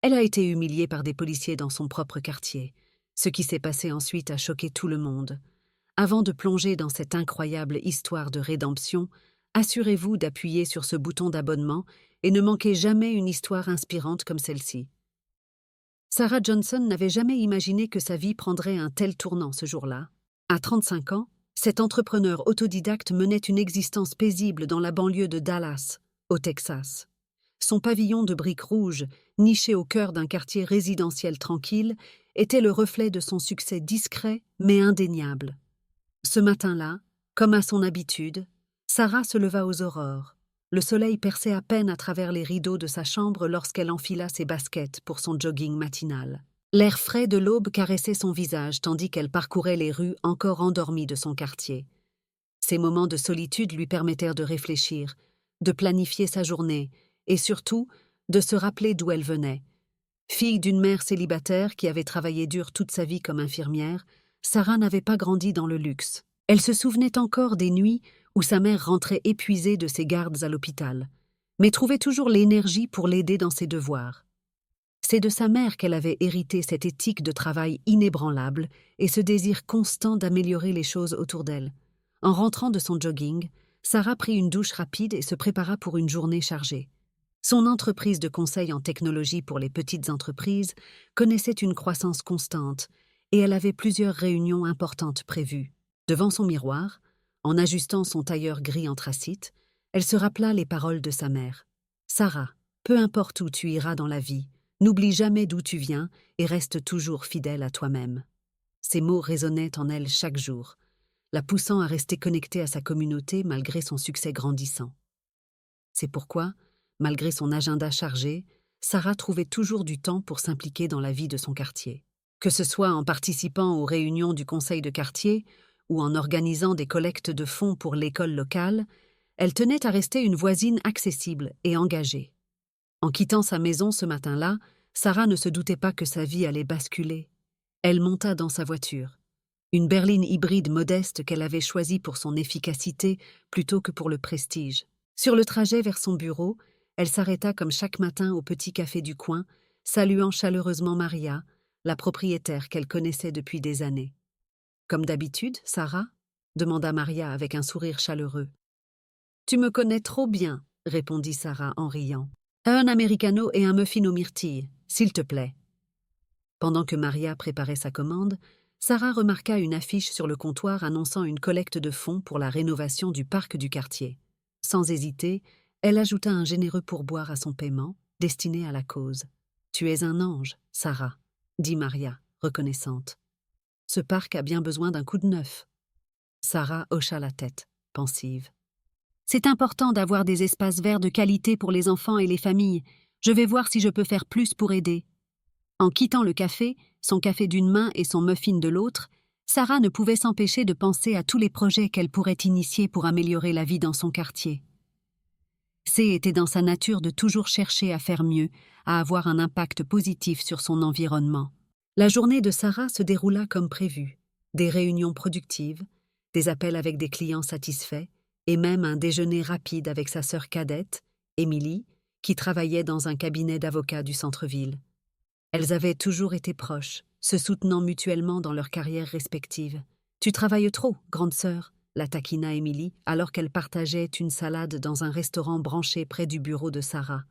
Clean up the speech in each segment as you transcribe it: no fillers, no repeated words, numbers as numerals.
Elle a été humiliée par des policiers dans son propre quartier. Ce qui s'est passé ensuite a choqué tout le monde. Avant de plonger dans cette incroyable histoire de rédemption, assurez-vous d'appuyer sur ce bouton d'abonnement et ne manquez jamais une histoire inspirante comme celle-ci. Sarah Johnson n'avait jamais imaginé que sa vie prendrait un tel tournant ce jour-là. À 35 ans, cet entrepreneur autodidacte menait une existence paisible dans la banlieue de Dallas, au Texas. Son pavillon de briques rouges, niché au cœur d'un quartier résidentiel tranquille, était le reflet de son succès discret mais indéniable. Ce matin-là, comme à son habitude, Sarah se leva aux aurores. Le soleil perçait à peine à travers les rideaux de sa chambre lorsqu'elle enfila ses baskets pour son jogging matinal. L'air frais de l'aube caressait son visage tandis qu'elle parcourait les rues encore endormies de son quartier. Ces moments de solitude lui permettèrent de réfléchir, de planifier sa journée et surtout de se rappeler d'où elle venait. Fille d'une mère célibataire qui avait travaillé dur toute sa vie comme infirmière, Sarah n'avait pas grandi dans le luxe. Elle se souvenait encore des nuits où sa mère rentrait épuisée de ses gardes à l'hôpital, mais trouvait toujours l'énergie pour l'aider dans ses devoirs. C'est de sa mère qu'elle avait hérité cette éthique de travail inébranlable et ce désir constant d'améliorer les choses autour d'elle. En rentrant de son jogging, Sarah prit une douche rapide et se prépara pour une journée chargée. Son entreprise de conseil en technologie pour les petites entreprises connaissait une croissance constante et elle avait plusieurs réunions importantes prévues. Devant son miroir, en ajustant son tailleur gris anthracite, elle se rappela les paroles de sa mère. « Sarah, peu importe où tu iras dans la vie, n'oublie jamais d'où tu viens et reste toujours fidèle à toi-même. » Ces mots résonnaient en elle chaque jour, la poussant à rester connectée à sa communauté malgré son succès grandissant. C'est pourquoi, malgré son agenda chargé, Sarah trouvait toujours du temps pour s'impliquer dans la vie de son quartier. Que ce soit en participant aux réunions du conseil de quartier ou en organisant des collectes de fonds pour l'école locale, elle tenait à rester une voisine accessible et engagée. En quittant sa maison ce matin-là, Sarah ne se doutait pas que sa vie allait basculer. Elle monta dans sa voiture, une berline hybride modeste qu'elle avait choisie pour son efficacité plutôt que pour le prestige. Sur le trajet vers son bureau, elle s'arrêta comme chaque matin au petit café du coin, saluant chaleureusement Maria, la propriétaire qu'elle connaissait depuis des années. « Comme d'habitude, Sarah ?» demanda Maria avec un sourire chaleureux. « Tu me connais trop bien » répondit Sarah en riant. « Un americano et un muffin aux myrtilles, s'il te plaît. » Pendant que Maria préparait sa commande, Sarah remarqua une affiche sur le comptoir annonçant une collecte de fonds pour la rénovation du parc du quartier. Sans hésiter, elle ajouta un généreux pourboire à son paiement, destiné à la cause. « Tu es un ange, Sarah » dit Maria, reconnaissante. « Ce parc a bien besoin d'un coup de neuf. » Sarah hocha la tête, pensive. « C'est important d'avoir des espaces verts de qualité pour les enfants et les familles. Je vais voir si je peux faire plus pour aider. » En quittant le café, son café d'une main et son muffin de l'autre, Sarah ne pouvait s'empêcher de penser à tous les projets qu'elle pourrait initier pour améliorer la vie dans son quartier. Était dans sa nature de toujours chercher à faire mieux, à avoir un impact positif sur son environnement. La journée de Sarah se déroula comme prévu. Des réunions productives, des appels avec des clients satisfaits, et même un déjeuner rapide avec sa sœur cadette, Émilie, qui travaillait dans un cabinet d'avocats du centre-ville. Elles avaient toujours été proches, se soutenant mutuellement dans leurs carrières respectives. « Tu travailles trop, grande sœur », la taquina Émilie, alors qu'elle partageait une salade dans un restaurant branché près du bureau de Sarah.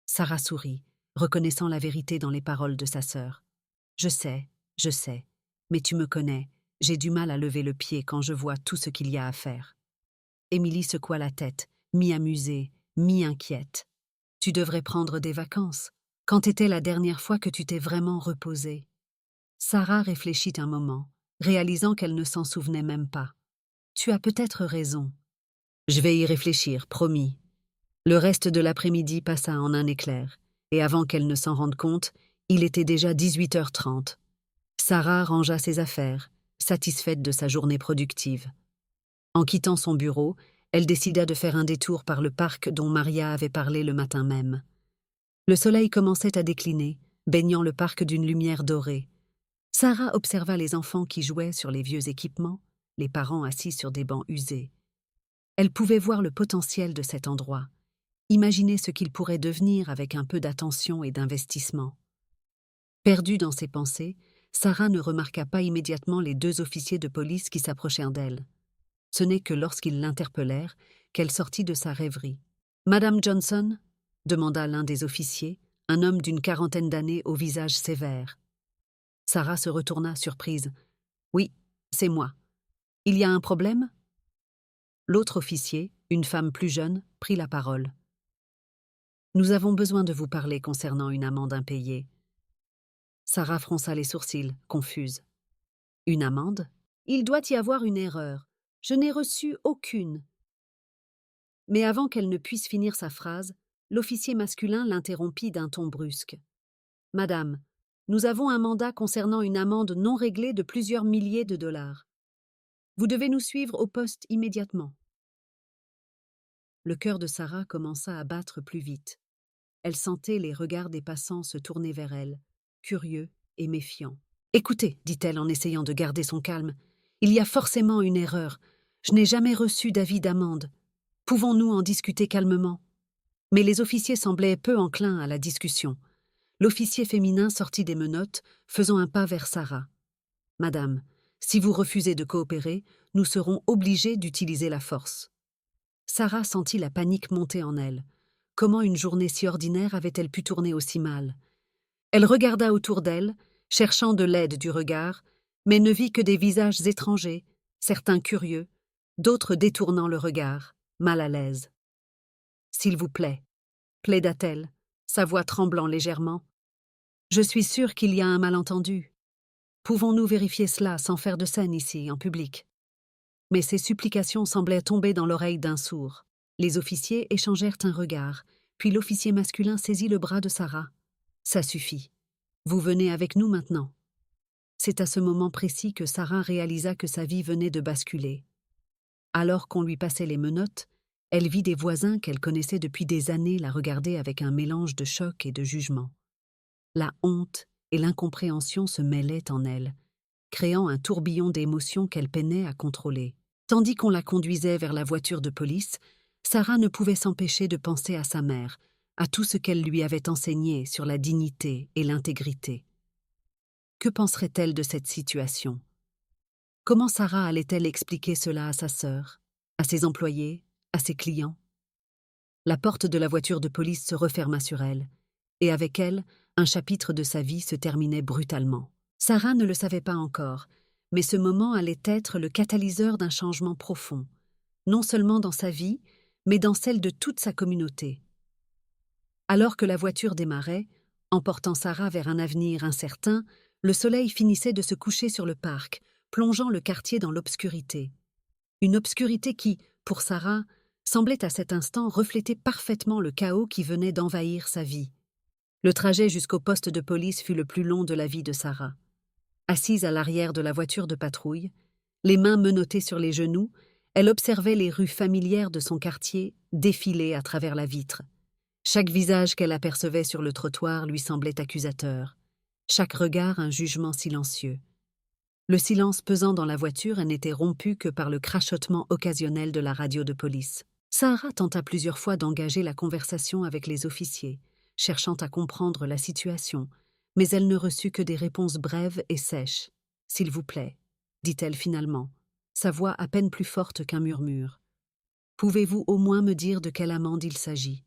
Sarah sourit, reconnaissant la vérité dans les paroles de sa sœur. « je sais, mais tu me connais, j'ai du mal à lever le pied quand je vois tout ce qu'il y a à faire. » Émilie secoua la tête, mi-amusée, mi-inquiète. « Tu devrais prendre des vacances. Quand était la dernière fois que tu t'es vraiment reposée ?» Sarah réfléchit un moment, réalisant qu'elle ne s'en souvenait même pas. « Tu as peut-être raison. » « Je vais y réfléchir, promis. » Le reste de l'après-midi passa en un éclair, et avant qu'elle ne s'en rende compte, il était déjà 18h30. Sarah rangea ses affaires, satisfaite de sa journée productive. En quittant son bureau, elle décida de faire un détour par le parc dont Maria avait parlé le matin même. Le soleil commençait à décliner, baignant le parc d'une lumière dorée. Sarah observa les enfants qui jouaient sur les vieux équipements, les parents assis sur des bancs usés. Elle pouvait voir le potentiel de cet endroit. Imaginez ce qu'il pourrait devenir avec un peu d'attention et d'investissement. Perdue dans ses pensées, Sarah ne remarqua pas immédiatement les 2 officiers de police qui s'approchèrent d'elle. Ce n'est que lorsqu'ils l'interpellèrent qu'elle sortit de sa rêverie. « Madame Johnson ?» demanda l'un des officiers, un homme d'une 40aine d'années au visage sévère. Sarah se retourna, surprise. « Oui, c'est moi. Il y a un problème ?» L'autre officier, une femme plus jeune, prit la parole. « Nous avons besoin de vous parler concernant une amende impayée. » Sarah fronça les sourcils, confuse. « Une amende ? Il doit y avoir une erreur. Je n'ai reçu aucune. » Mais avant qu'elle ne puisse finir sa phrase, l'officier masculin l'interrompit d'un ton brusque. « Madame, nous avons un mandat concernant une amende non réglée de plusieurs milliers de dollars. Vous devez nous suivre au poste immédiatement. » Le cœur de Sarah commença à battre plus vite. Elle sentait les regards des passants se tourner vers elle, curieux et méfiants. « Écoutez, dit-elle en essayant de garder son calme, il y a forcément une erreur. Je n'ai jamais reçu d'avis d'amende. Pouvons-nous en discuter calmement ?» Mais les officiers semblaient peu enclins à la discussion. L'officier féminin sortit des menottes, faisant un pas vers Sarah. « Madame, si vous refusez de coopérer, nous serons obligés d'utiliser la force. » Sarah sentit la panique monter en elle. Comment une journée si ordinaire avait-elle pu tourner aussi mal? Elle regarda autour d'elle, cherchant de l'aide du regard, mais ne vit que des visages étrangers, certains curieux, d'autres détournant le regard, mal à l'aise. « S'il vous plaît, » plaida-t-elle, sa voix tremblant légèrement. « Je suis sûre qu'il y a un malentendu. Pouvons-nous vérifier cela sans faire de scène ici, en public ?» Mais ces supplications semblaient tomber dans l'oreille d'un sourd. Les officiers échangèrent un regard, puis l'officier masculin saisit le bras de Sarah. « Ça suffit. Vous venez avec nous maintenant. » C'est à ce moment précis que Sarah réalisa que sa vie venait de basculer. Alors qu'on lui passait les menottes, elle vit des voisins qu'elle connaissait depuis des années la regarder avec un mélange de choc et de jugement. La honte et l'incompréhension se mêlaient en elle, créant un tourbillon d'émotions qu'elle peinait à contrôler. Tandis qu'on la conduisait vers la voiture de police, Sarah ne pouvait s'empêcher de penser à sa mère, à tout ce qu'elle lui avait enseigné sur la dignité et l'intégrité. Que penserait-elle de cette situation? Comment Sarah allait-elle expliquer cela à sa sœur, à ses employés, à ses clients? La porte de la voiture de police se referma sur elle, et avec elle, un chapitre de sa vie se terminait brutalement. Sarah ne le savait pas encore, mais ce moment allait être le catalyseur d'un changement profond, non seulement dans sa vie, mais dans celle de toute sa communauté. Alors que la voiture démarrait, emportant Sarah vers un avenir incertain, le soleil finissait de se coucher sur le parc, plongeant le quartier dans l'obscurité. Une obscurité qui, pour Sarah, semblait à cet instant refléter parfaitement le chaos qui venait d'envahir sa vie. Le trajet jusqu'au poste de police fut le plus long de la vie de Sarah. Assise à l'arrière de la voiture de patrouille, les mains menottées sur les genoux, elle observait les rues familières de son quartier défiler à travers la vitre. Chaque visage qu'elle apercevait sur le trottoir lui semblait accusateur, chaque regard un jugement silencieux. Le silence pesant dans la voiture n'était rompu que par le crachotement occasionnel de la radio de police. Sarah tenta plusieurs fois d'engager la conversation avec les officiers, cherchant à comprendre la situation, mais elle ne reçut que des réponses brèves et sèches. « S'il vous plaît, » dit-elle finalement, sa voix à peine plus forte qu'un murmure. « Pouvez-vous au moins me dire de quelle amende il s'agit ?»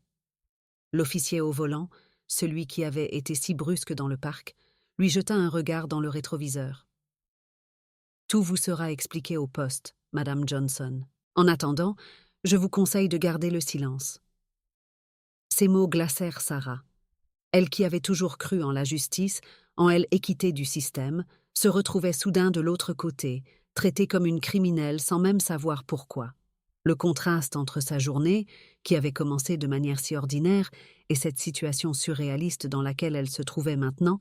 L'officier au volant, celui qui avait été si brusque dans le parc, lui jeta un regard dans le rétroviseur. « Tout vous sera expliqué au poste, Madame Johnson. En attendant, je vous conseille de garder le silence. » Ces mots glacèrent Sarah. Elle qui avait toujours cru en la justice, en elle équitée du système, se retrouvait soudain de l'autre côté, traitée comme une criminelle sans même savoir pourquoi. Le contraste entre sa journée, qui avait commencé de manière si ordinaire, et cette situation surréaliste dans laquelle elle se trouvait maintenant,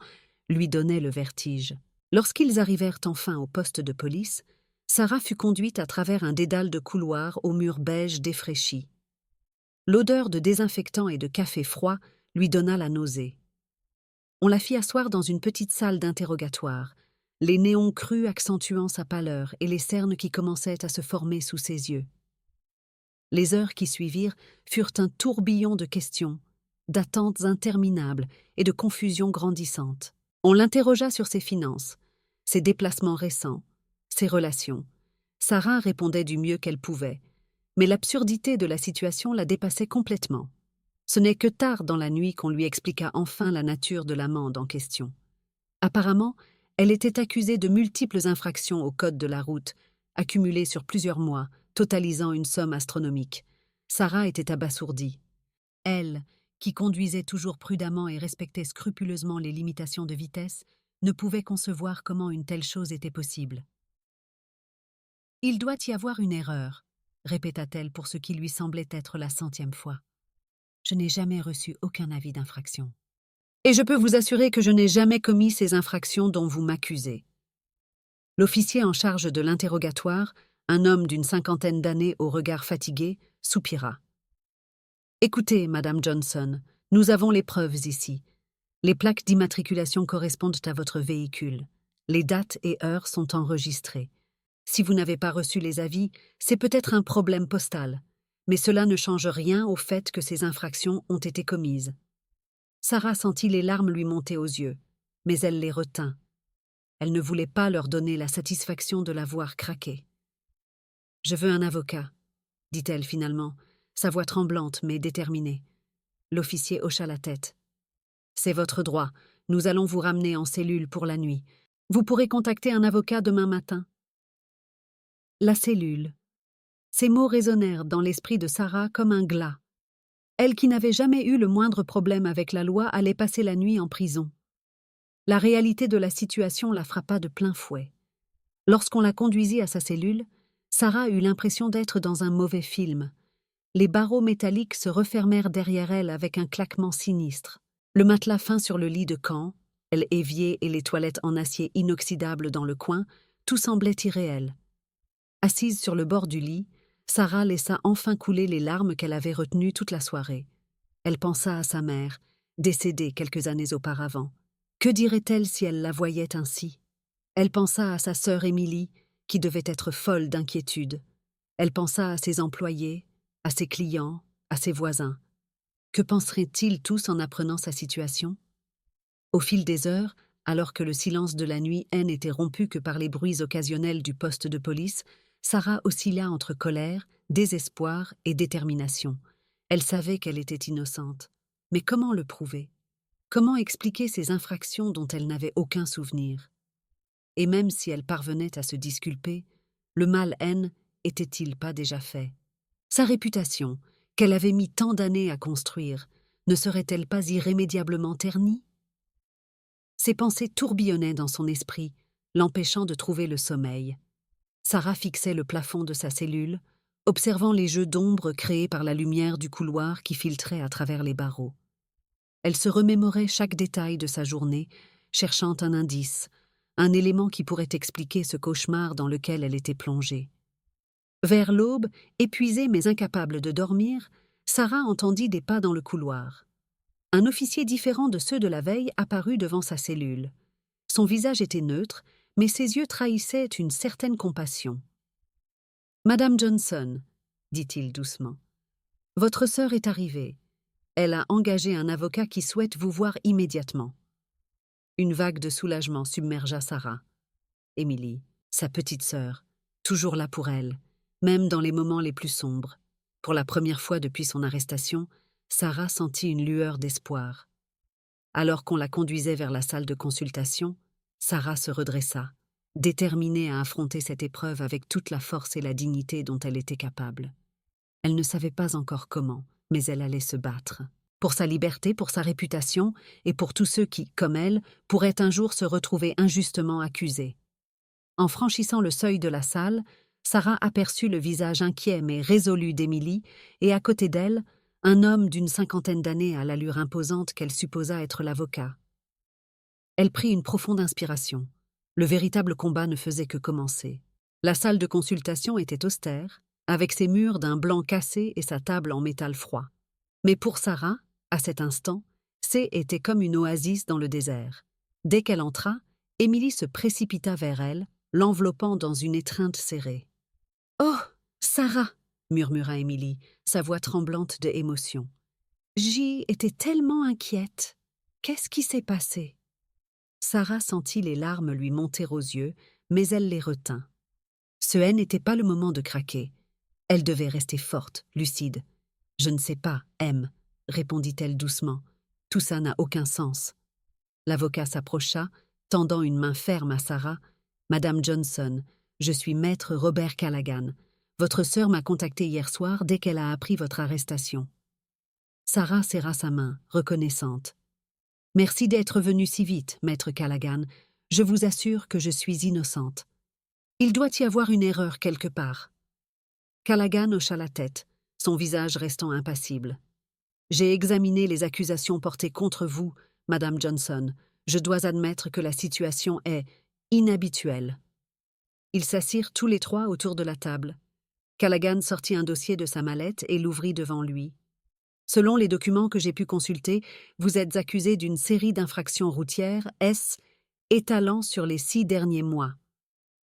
lui donnait le vertige. Lorsqu'ils arrivèrent enfin au poste de police, Sarah fut conduite à travers un dédale de couloirs aux murs beige défraîchis. L'odeur de désinfectant et de café froid lui donna la nausée. On la fit asseoir dans une petite salle d'interrogatoire, les néons crus accentuant sa pâleur et les cernes qui commençaient à se former sous ses yeux. Les heures qui suivirent furent un tourbillon de questions, d'attentes interminables et de confusions grandissantes. On l'interrogea sur ses finances, ses déplacements récents, ses relations. Sarah répondait du mieux qu'elle pouvait, mais l'absurdité de la situation la dépassait complètement. Ce n'est que tard dans la nuit qu'on lui expliqua enfin la nature de l'amende en question. Apparemment, elle était accusée de multiples infractions au code de la route, accumulées sur plusieurs mois, totalisant une somme astronomique. Sarah était abasourdie. Elle, qui conduisait toujours prudemment et respectait scrupuleusement les limitations de vitesse, ne pouvait concevoir comment une telle chose était possible. « Il doit y avoir une erreur », répéta-t-elle pour ce qui lui semblait être la 100e fois. « Je n'ai jamais reçu aucun avis d'infraction. Et je peux vous assurer que je n'ai jamais commis ces infractions dont vous m'accusez. » L'officier en charge de l'interrogatoire, un homme d'une 50aine d'années au regard fatigué, soupira. « Écoutez, Madame Johnson, nous avons les preuves ici. Les plaques d'immatriculation correspondent à votre véhicule. Les dates et heures sont enregistrées. Si vous n'avez pas reçu les avis, c'est peut-être un problème postal, mais cela ne change rien au fait que ces infractions ont été commises. » Sarah sentit les larmes lui monter aux yeux, mais elle les retint. Elle ne voulait pas leur donner la satisfaction de la voir craquer. « Je veux un avocat, » dit-elle finalement, sa voix tremblante mais déterminée. L'officier hocha la tête. « C'est votre droit, nous allons vous ramener en cellule pour la nuit. Vous pourrez contacter un avocat demain matin. » La cellule. Ces mots résonnèrent dans l'esprit de Sarah comme un glas. Elle qui n'avait jamais eu le moindre problème avec la loi allait passer la nuit en prison. La réalité de la situation la frappa de plein fouet. Lorsqu'on la conduisit à sa cellule, Sarah eut l'impression d'être dans un mauvais film. Les barreaux métalliques se refermèrent derrière elle avec un claquement sinistre. Le matelas fin sur le lit de camp, l'évier et les toilettes en acier inoxydable dans le coin, tout semblait irréel. Assise sur le bord du lit, Sarah laissa enfin couler les larmes qu'elle avait retenues toute la soirée. Elle pensa à sa mère, décédée quelques années auparavant. Que dirait-elle si elle la voyait ainsi? Elle pensa à sa sœur Émilie, qui devait être folle d'inquiétude. Elle pensa à ses employés, à ses clients, à ses voisins. Que penseraient-ils tous en apprenant sa situation? Au fil des heures, alors que le silence de la nuit n'était rompu que par les bruits occasionnels du poste de police, Sarah oscilla entre colère, désespoir et détermination. Elle savait qu'elle était innocente. Mais comment le prouver? Comment expliquer ces infractions dont elle n'avait aucun souvenir? Et même si elle parvenait à se disculper, le mal-haine était-il pas déjà fait? Sa réputation, qu'elle avait mis tant d'années à construire, ne serait-elle pas irrémédiablement ternie? Ses pensées tourbillonnaient dans son esprit, l'empêchant de trouver le sommeil. Sarah fixait le plafond de sa cellule, observant les jeux d'ombre créés par la lumière du couloir qui filtrait à travers les barreaux. Elle se remémorait chaque détail de sa journée, cherchant un indice, un élément qui pourrait expliquer ce cauchemar dans lequel elle était plongée. Vers l'aube, épuisée mais incapable de dormir, Sarah entendit des pas dans le couloir. Un officier différent de ceux de la veille apparut devant sa cellule. Son visage était neutre, mais ses yeux trahissaient une certaine compassion. « Madame Johnson, » dit-il doucement, « votre sœur est arrivée. Elle a engagé un avocat qui souhaite vous voir immédiatement. » Une vague de soulagement submergea Sarah. Émilie, sa petite sœur, toujours là pour elle, même dans les moments les plus sombres. Pour la première fois depuis son arrestation, Sarah sentit une lueur d'espoir. Alors qu'on la conduisait vers la salle de consultation, Sarah se redressa, déterminée à affronter cette épreuve avec toute la force et la dignité dont elle était capable. Elle ne savait pas encore comment, mais elle allait se battre. Pour sa liberté, pour sa réputation, et pour tous ceux qui, comme elle, pourraient un jour se retrouver injustement accusés. En franchissant le seuil de la salle, Sarah aperçut le visage inquiet mais résolu d'Émilie, et à côté d'elle, un homme d'une 50aine d'années à l'allure imposante qu'elle supposa être l'avocat. Elle prit une profonde inspiration. Le véritable combat ne faisait que commencer. La salle de consultation était austère, avec ses murs d'un blanc cassé et sa table en métal froid. Mais pour Sarah, à cet instant, C était comme une oasis dans le désert. Dès qu'elle entra, Émilie se précipita vers elle, l'enveloppant dans une étreinte serrée. « Oh, Sarah !» murmura Émilie, sa voix tremblante de émotion. J'y étais tellement inquiète. Qu'est-ce qui s'est passé? Sarah sentit les larmes lui monter aux yeux, mais elle les retint. Ce n'était pas le moment de craquer. Elle devait rester forte, lucide. « Je ne sais pas, M, » répondit-elle doucement. « Tout ça n'a aucun sens. » L'avocat s'approcha, tendant une main ferme à Sarah. « Madame Johnson, je suis maître Robert Callaghan. Votre sœur m'a contacté hier soir dès qu'elle a appris votre arrestation. » Sarah serra sa main, reconnaissante. « Merci d'être venu si vite, maître Callaghan. Je vous assure que je suis innocente. Il doit y avoir une erreur quelque part. » Callaghan hocha la tête, son visage restant impassible. « J'ai examiné les accusations portées contre vous, Madame Johnson. Je dois admettre que la situation est inhabituelle. » Ils s'assirent tous les trois autour de la table. Callaghan sortit un dossier de sa mallette et l'ouvrit devant lui. « Selon les documents que j'ai pu consulter, vous êtes accusé d'une série d'infractions routières, étalant sur les 6 derniers mois.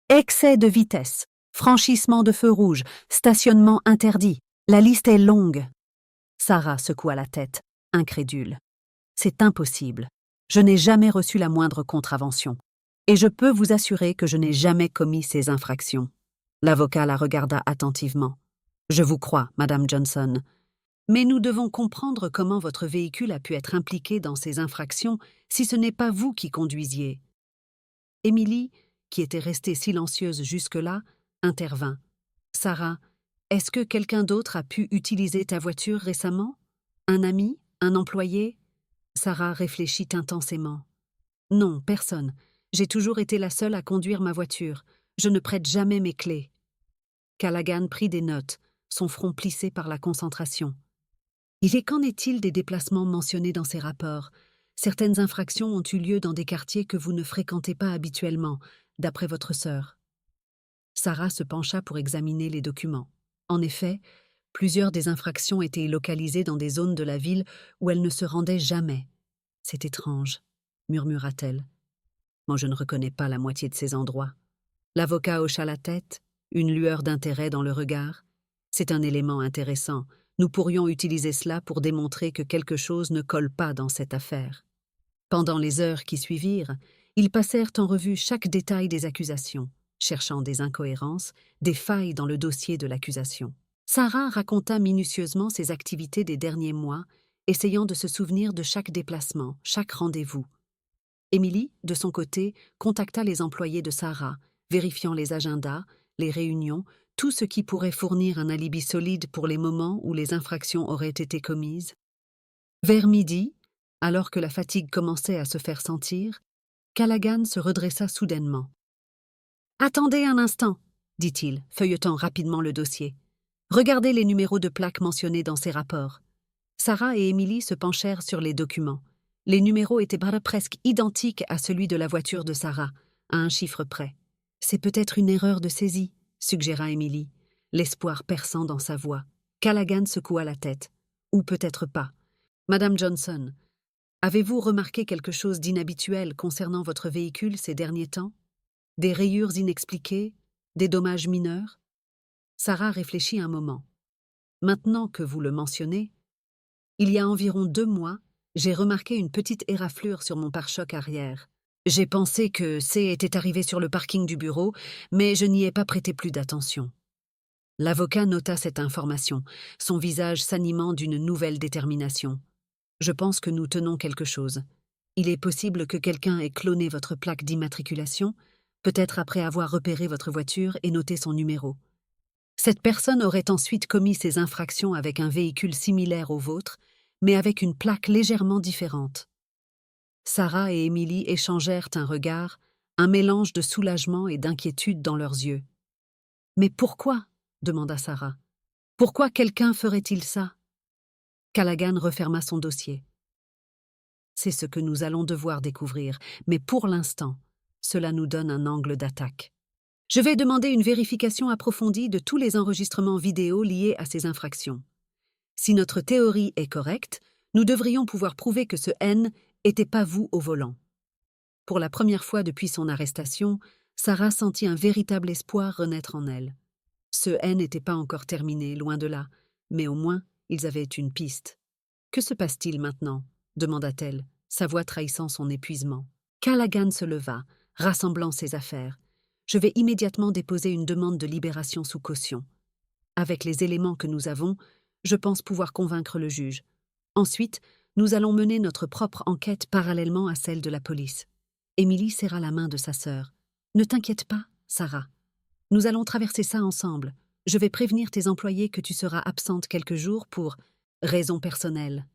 Excès de vitesse, franchissement de feu rouge, stationnement interdit. La liste est longue. » Sarah secoua la tête, incrédule. « C'est impossible. Je n'ai jamais reçu la moindre contravention. Et je peux vous assurer que je n'ai jamais commis ces infractions. » L'avocat la regarda attentivement. « Je vous crois, Madame Johnson. Mais nous devons comprendre comment votre véhicule a pu être impliqué dans ces infractions si ce n'est pas vous qui conduisiez. » Émilie, qui était restée silencieuse jusque-là, intervint. « Sarah, est-ce que quelqu'un d'autre a pu utiliser ta voiture récemment? Un ami? Un employé ?» Sarah réfléchit intensément. « Non, personne. J'ai toujours été la seule à conduire ma voiture. Je ne prête jamais mes clés. » Callaghan prit des notes, son front plissé par la concentration. « Qu'en est-il des déplacements mentionnés dans ces rapports? Certaines infractions ont eu lieu dans des quartiers que vous ne fréquentez pas habituellement, d'après votre sœur. » Sarah se pencha pour examiner les documents. En effet, plusieurs des infractions étaient localisées dans des zones de la ville où elle ne se rendait jamais. « C'est étrange, » murmura-t-elle. « Moi, je ne reconnais pas la moitié de ces endroits. » L'avocat hocha la tête, une lueur d'intérêt dans le regard. « C'est un élément intéressant. Nous pourrions utiliser cela pour démontrer que quelque chose ne colle pas dans cette affaire. » Pendant les heures qui suivirent, ils passèrent en revue chaque détail des accusations, cherchant des incohérences, des failles dans le dossier de l'accusation. Sarah raconta minutieusement ses activités des derniers mois, essayant de se souvenir de chaque déplacement, chaque rendez-vous. Émilie, de son côté, contacta les employés de Sarah, vérifiant les agendas, les réunions, tout ce qui pourrait fournir un alibi solide pour les moments où les infractions auraient été commises. Vers midi, alors que la fatigue commençait à se faire sentir, Callaghan se redressa soudainement. « Attendez un instant, » dit-il, feuilletant rapidement le dossier. « Regardez les numéros de plaques mentionnés dans ces rapports. » Sarah et Émilie se penchèrent sur les documents. Les numéros étaient presque identiques à celui de la voiture de Sarah, à un chiffre près. « C'est peut-être une erreur de saisie, » suggéra Émilie, l'espoir perçant dans sa voix. Callaghan secoua la tête. « Ou peut-être pas. Madame Johnson, avez-vous remarqué quelque chose d'inhabituel concernant votre véhicule ces derniers temps? Des rayures inexpliquées? Des dommages mineurs ?» Sarah réfléchit un moment. « Maintenant que vous le mentionnez, il y a environ 2 mois, j'ai remarqué une petite éraflure sur mon pare-choc arrière. J'ai pensé que C était arrivé sur le parking du bureau, mais je n'y ai pas prêté plus d'attention. » L'avocat nota cette information, son visage s'animant d'une nouvelle détermination. « Je pense que nous tenons quelque chose. Il est possible que quelqu'un ait cloné votre plaque d'immatriculation, peut-être après avoir repéré votre voiture et noté son numéro. Cette personne aurait ensuite commis ces infractions avec un véhicule similaire au vôtre, mais avec une plaque légèrement différente. » Sarah et Émilie échangèrent un regard, un mélange de soulagement et d'inquiétude dans leurs yeux. « Mais pourquoi ?» demanda Sarah. « Pourquoi quelqu'un ferait-il ça ?» Callaghan referma son dossier. « C'est ce que nous allons devoir découvrir, mais pour l'instant, cela nous donne un angle d'attaque. Je vais demander une vérification approfondie de tous les enregistrements vidéo liés à ces infractions. Si notre théorie est correcte, nous devrions pouvoir prouver que ce N n'était pas vous au volant. » Pour la première fois depuis son arrestation, Sarah sentit un véritable espoir renaître en elle. Ce haine n'était pas encore terminé, loin de là, mais au moins, ils avaient une piste. « Que se passe-t-il maintenant » demanda-t-elle, sa voix trahissant son épuisement. Callaghan se leva, rassemblant ses affaires. « Je vais immédiatement déposer une demande de libération sous caution. Avec les éléments que nous avons, je pense pouvoir convaincre le juge. Ensuite, nous allons mener notre propre enquête parallèlement à celle de la police. » Émilie serra la main de sa sœur. « Ne t'inquiète pas, Sarah. Nous allons traverser ça ensemble. Je vais prévenir tes employés que tu seras absente quelques jours pour raisons personnelles. »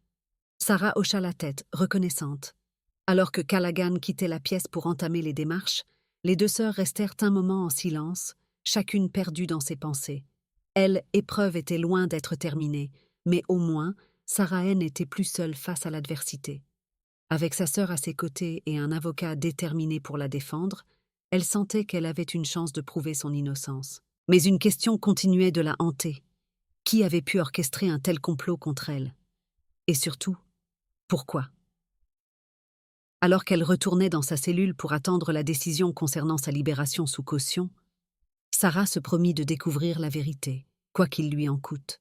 Sarah hocha la tête, reconnaissante. Alors que Callaghan quittait la pièce pour entamer les démarches, les deux sœurs restèrent un moment en silence, chacune perdue dans ses pensées. L'épreuve était loin d'être terminée, mais au moins, Sarah Anne n'était plus seule face à l'adversité. Avec sa sœur à ses côtés et un avocat déterminé pour la défendre, elle sentait qu'elle avait une chance de prouver son innocence. Mais une question continuait de la hanter. Qui avait pu orchestrer un tel complot contre elle? Et surtout, pourquoi? Alors qu'elle retournait dans sa cellule pour attendre la décision concernant sa libération sous caution, Sarah se promit de découvrir la vérité, quoi qu'il lui en coûte.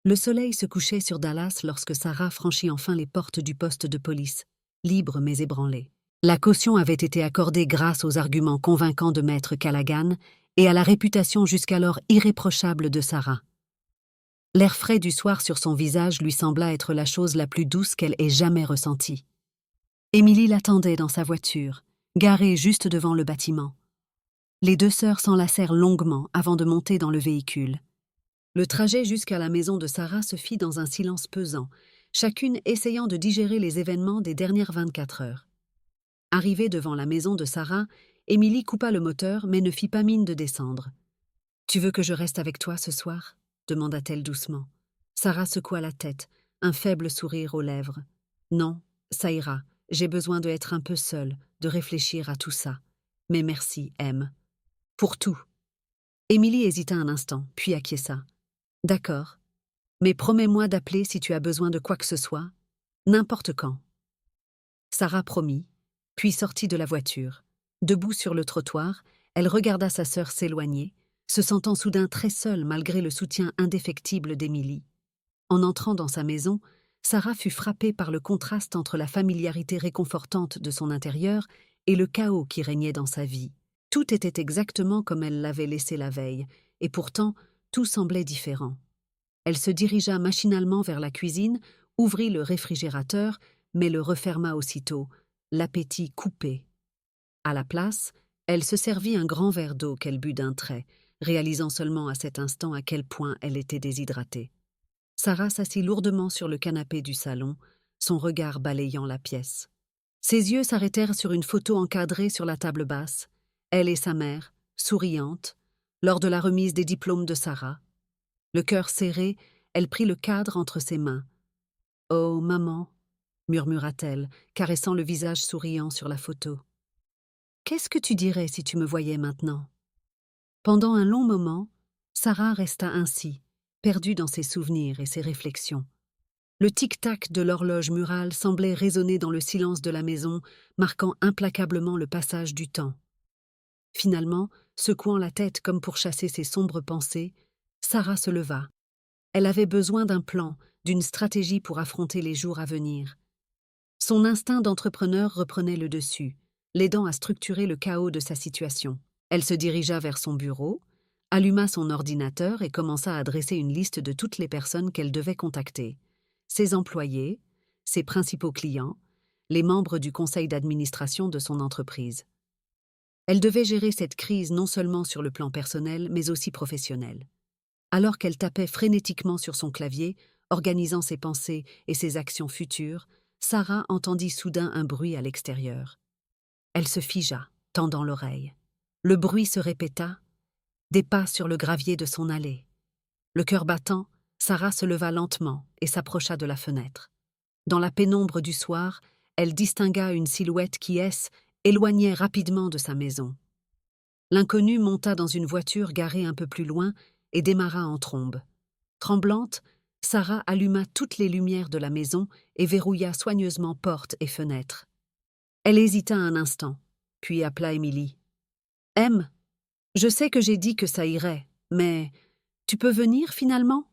Le soleil se couchait sur Dallas lorsque Sarah franchit enfin les portes du poste de police, libre mais ébranlée. La caution avait été accordée grâce aux arguments convaincants de maître Callaghan et à la réputation jusqu'alors irréprochable de Sarah. L'air frais du soir sur son visage lui sembla être la chose la plus douce qu'elle ait jamais ressentie. Émilie l'attendait dans sa voiture, garée juste devant le bâtiment. Les deux sœurs s'enlacèrent longuement avant de monter dans le véhicule. Le trajet jusqu'à la maison de Sarah se fit dans un silence pesant, chacune essayant de digérer les événements des dernières 24 heures. Arrivée devant la maison de Sarah, Émilie coupa le moteur mais ne fit pas mine de descendre. « Tu veux que je reste avec toi ce soir ?» demanda-t-elle doucement. Sarah secoua la tête, un faible sourire aux lèvres. « Non, ça ira. J'ai besoin d'être un peu seule, de réfléchir à tout ça. Mais merci, M. Pour tout. » Émilie hésita un instant, puis acquiesça. « D'accord. Mais promets-moi d'appeler si tu as besoin de quoi que ce soit, n'importe quand. » Sarah promit, puis sortit de la voiture. Debout sur le trottoir, elle regarda sa sœur s'éloigner, se sentant soudain très seule malgré le soutien indéfectible d'Émilie. En entrant dans sa maison, Sarah fut frappée par le contraste entre la familiarité réconfortante de son intérieur et le chaos qui régnait dans sa vie. Tout était exactement comme elle l'avait laissé la veille, et pourtant, tout semblait différent. Elle se dirigea machinalement vers la cuisine, ouvrit le réfrigérateur, mais le referma aussitôt, l'appétit coupé. À la place, elle se servit un grand verre d'eau qu'elle but d'un trait, réalisant seulement à cet instant à quel point elle était déshydratée. Sarah s'assit lourdement sur le canapé du salon, son regard balayant la pièce. Ses yeux s'arrêtèrent sur une photo encadrée sur la table basse, elle et sa mère, souriantes, lors de la remise des diplômes de Sarah. Le cœur serré, elle prit le cadre entre ses mains. « Oh, maman !» murmura-t-elle, caressant le visage souriant sur la photo. « Qu'est-ce que tu dirais si tu me voyais maintenant ?» Pendant un long moment, Sarah resta ainsi, perdue dans ses souvenirs et ses réflexions. Le tic-tac de l'horloge murale semblait résonner dans le silence de la maison, marquant implacablement le passage du temps. Finalement, secouant la tête comme pour chasser ses sombres pensées, Sarah se leva. Elle avait besoin d'un plan, d'une stratégie pour affronter les jours à venir. Son instinct d'entrepreneur reprenait le dessus, l'aidant à structurer le chaos de sa situation. Elle se dirigea vers son bureau, alluma son ordinateur et commença à dresser une liste de toutes les personnes qu'elle devait contacter. Ses employés, ses principaux clients, les membres du conseil d'administration de son entreprise. Elle devait gérer cette crise non seulement sur le plan personnel, mais aussi professionnel. Alors qu'elle tapait frénétiquement sur son clavier, organisant ses pensées et ses actions futures, Sarah entendit soudain un bruit à l'extérieur. Elle se figea, tendant l'oreille. Le bruit se répéta, des pas sur le gravier de son allée. Le cœur battant, Sarah se leva lentement et s'approcha de la fenêtre. Dans la pénombre du soir, elle distingua une silhouette qui éloignait rapidement de sa maison. L'inconnu monta dans une voiture garée un peu plus loin et démarra en trombe. Tremblante, Sarah alluma toutes les lumières de la maison et verrouilla soigneusement portes et fenêtres. Elle hésita un instant, puis appela Émilie. « M, je sais que j'ai dit que ça irait, mais Tu peux venir finalement ?»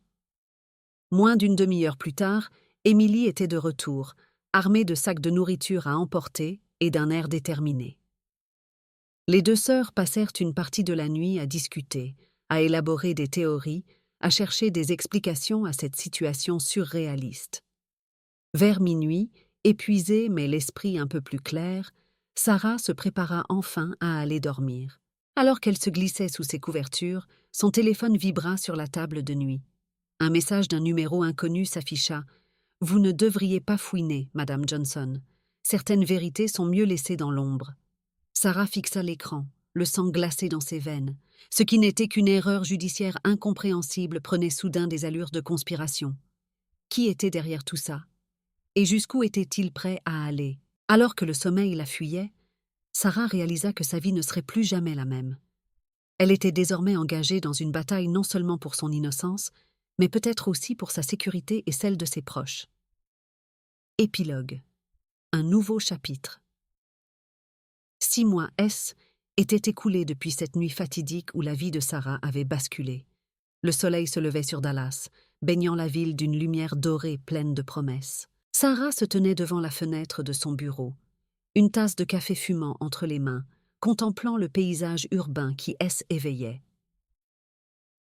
Moins d'une demi-heure plus tard, Émilie était de retour, armée de sacs de nourriture à emporter et d'un air déterminé. Les deux sœurs passèrent une partie de la nuit à discuter, à élaborer des théories, à chercher des explications à cette situation surréaliste. Vers minuit, épuisée mais l'esprit un peu plus clair, Sarah se prépara enfin à aller dormir. Alors qu'elle se glissait sous ses couvertures, son téléphone vibra sur la table de nuit. Un message d'un numéro inconnu s'afficha. « Vous ne devriez pas fouiner, Madame Johnson. Certaines vérités sont mieux laissées dans l'ombre. » Sarah fixa l'écran, le sang glacé dans ses veines. Ce qui n'était qu'une erreur judiciaire incompréhensible prenait soudain des allures de conspiration. Qui était derrière tout ça? Et jusqu'où était-il prêt à aller? Alors que le sommeil la fuyait, Sarah réalisa que sa vie ne serait plus jamais la même. Elle était désormais engagée dans une bataille non seulement pour son innocence, mais peut-être aussi pour sa sécurité et celle de ses proches. Épilogue. Un nouveau chapitre. 6 mois étaient écoulés depuis cette nuit fatidique où la vie de Sarah avait basculé. Le soleil se levait sur Dallas, baignant la ville d'une lumière dorée pleine de promesses. Sarah se tenait devant la fenêtre de son bureau, une tasse de café fumant entre les mains, contemplant le paysage urbain qui éveillait.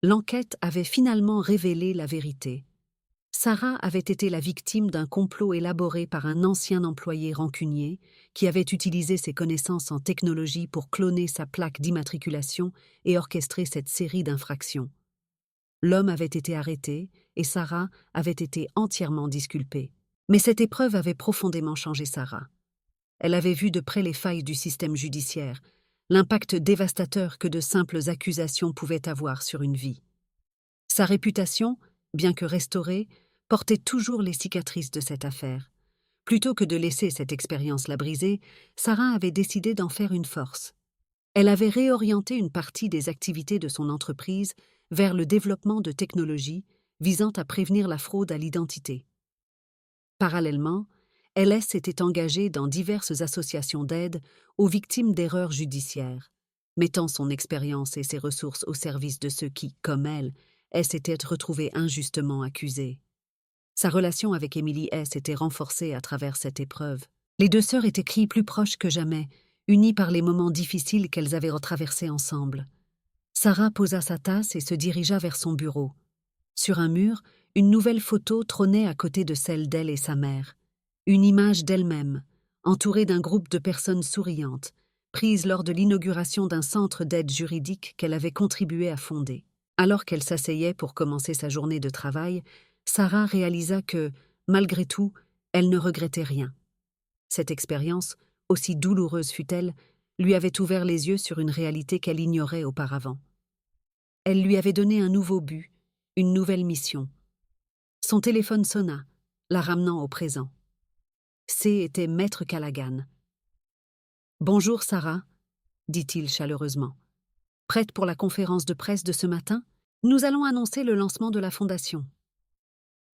L'enquête avait finalement révélé la vérité. Sarah avait été la victime d'un complot élaboré par un ancien employé rancunier qui avait utilisé ses connaissances en technologie pour cloner sa plaque d'immatriculation et orchestrer cette série d'infractions. L'homme avait été arrêté et Sarah avait été entièrement disculpée. Mais cette épreuve avait profondément changé Sarah. Elle avait vu de près les failles du système judiciaire, l'impact dévastateur que de simples accusations pouvaient avoir sur une vie. Sa réputation, bien que restaurée, portait toujours les cicatrices de cette affaire. Plutôt que de laisser cette expérience la briser, Sarah avait décidé d'en faire une force. Elle avait réorienté une partie des activités de son entreprise vers le développement de technologies visant à prévenir la fraude à l'identité. Parallèlement, elle s'était engagée dans diverses associations d'aide aux victimes d'erreurs judiciaires, mettant son expérience et ses ressources au service de ceux qui, comme elle, s'étaient retrouvés injustement accusés. Sa relation avec Émilie s'était renforcée à travers cette épreuve. Les deux sœurs étaient plus proches que jamais, unies par les moments difficiles qu'elles avaient retraversés ensemble. Sarah posa sa tasse et se dirigea vers son bureau. Sur un mur, une nouvelle photo trônait à côté de celle d'elle et sa mère. Une image d'elle-même, entourée d'un groupe de personnes souriantes, prise lors de l'inauguration d'un centre d'aide juridique qu'elle avait contribué à fonder. Alors qu'elle s'asseyait pour commencer sa journée de travail, Sarah réalisa que, malgré tout, elle ne regrettait rien. Cette expérience, aussi douloureuse fut-elle, lui avait ouvert les yeux sur une réalité qu'elle ignorait auparavant. Elle lui avait donné un nouveau but, une nouvelle mission. Son téléphone sonna, la ramenant au présent. Était Maître Callaghan. « Bonjour Sarah », dit-il chaleureusement. « Prête pour la conférence de presse de ce matin ? Nous allons annoncer le lancement de la fondation. »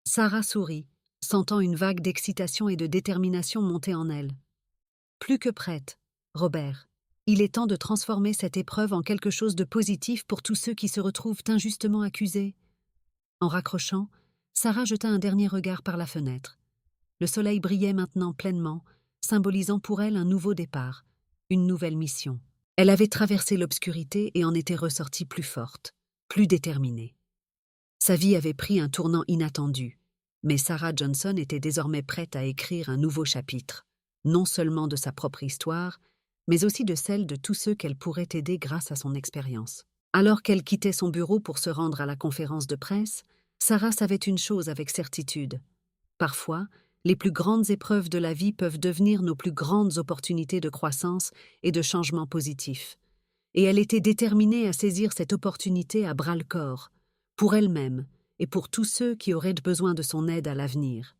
Sarah sourit, sentant une vague d'excitation et de détermination monter en elle. « Plus que prête, Robert. Il est temps de transformer cette épreuve en quelque chose de positif pour tous ceux qui se retrouvent injustement accusés. » En raccrochant, Sarah jeta un dernier regard par la fenêtre. Le soleil brillait maintenant pleinement, symbolisant pour elle un nouveau départ, une nouvelle mission. Elle avait traversé l'obscurité et en était ressortie plus forte, plus déterminée. Sa vie avait pris un tournant inattendu, mais Sarah Johnson était désormais prête à écrire un nouveau chapitre, non seulement de sa propre histoire, mais aussi de celle de tous ceux qu'elle pourrait aider grâce à son expérience. Alors qu'elle quittait son bureau pour se rendre à la conférence de presse, Sarah savait une chose avec certitude. Parfois, les plus grandes épreuves de la vie peuvent devenir nos plus grandes opportunités de croissance et de changement positif. Et elle était déterminée à saisir cette opportunité à bras-le-corps, pour elle-même et pour tous ceux qui auraient besoin de son aide à l'avenir.